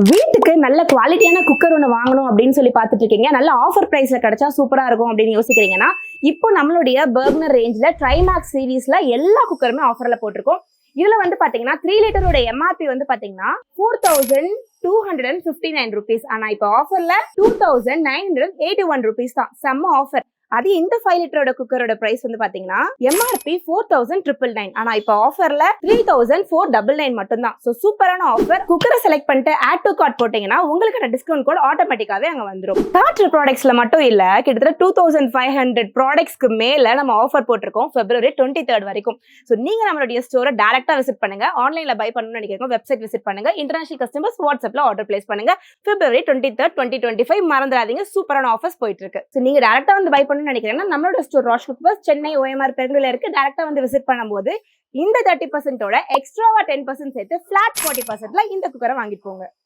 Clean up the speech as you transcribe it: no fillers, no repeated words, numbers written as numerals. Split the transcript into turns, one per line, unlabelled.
வீட்டுக்கு நல்ல குவாலிட்டியான குக்கர் ஒன்று வாங்கணும் அப்படின்னு சொல்லி பார்த்துட்டு இருக்கீங்க. நல்ல ஆஃபர் பிரைஸ்ல கிடைச்சா சூப்பரா இருக்கும் அப்படின்னு யோசிக்கிறீங்கன்னா, இப்போ நம்மளுடைய பர்கனர் ரேஞ்சில் ட்ரைமேக்ஸ் சீரீஸ்ல எல்லா குக்கருமே ஆஃபர்ல போட்டிருக்கோம். இதுல வந்து பாத்தீங்கன்னா 3 லிட்டரோட எம்ஆர்பி வந்து பாத்தீங்கன்னா 4259 rupees. ஆனா இப்போ ஆஃபர்ல 2981 rupees தான். செம்ம ஆஃபர். அது இந்த 5 லிட்டரோட குக்கரோட பிரைஸ் வந்து பாத்தீங்கன்னா எம்ஆர்பி 4999. ஆனா இப்போ ஆஃபர்ல 3499 மட்டும் தான். சோ சூப்பரான ஆஃபர். குக்கரை செலக்ட் பண்ணிட்டு ஆட் டு கார்ட் போட்டீங்கன்னா உங்களுக்கு டிஸ்கவுண்ட் கோட் ஆட்டோமேட்டிக்காவே அங்க வந்துடும். காற்று ப்ராடக்ட்ஸ்ல மட்டும் இல்ல, கிட்டத்தட்ட 2500 ப்ராடக்ட்ஸ்க்கு மேல நம்ம ஆஃபர் போட்டிருக்கோம் February 23rd வரைக்கும். சோ நீங்க நம்மளுடைய ஸ்டோரை டைரக்டா விசிட் பண்ணுங்க. ஆன்லைன்ல பை பண்ணணும்னு நினைக்கிறீங்க, வெப்சைட் விசிட் பண்ணுங்க. இன்டர்நேஷனல் கஸ்டமர்ஸ் வாட்ஸ்அப்ல ஆர்டர் பிளேஸ் பண்ணுங்க. February 23rd 2025 மறந்துடாதீங்க, சூப்பரான ஆஃபர்ஸ் போயிட்டு இருக்கு. சோ நீங்க டைரக்டா வந்து பை நினைக்கிறேன்னா நம்மளோட store Rash cookers Chennai OMR பெருங்குடில இருக்கு. டைரக்டா வந்து விசிட் பண்ணும்போது இந்த 30% எக்ஸ்ட்ராவா 10% சேர்த்து பிளாட் 40%ல இந்த குக்கரை வாங்கிட்டு போங்க.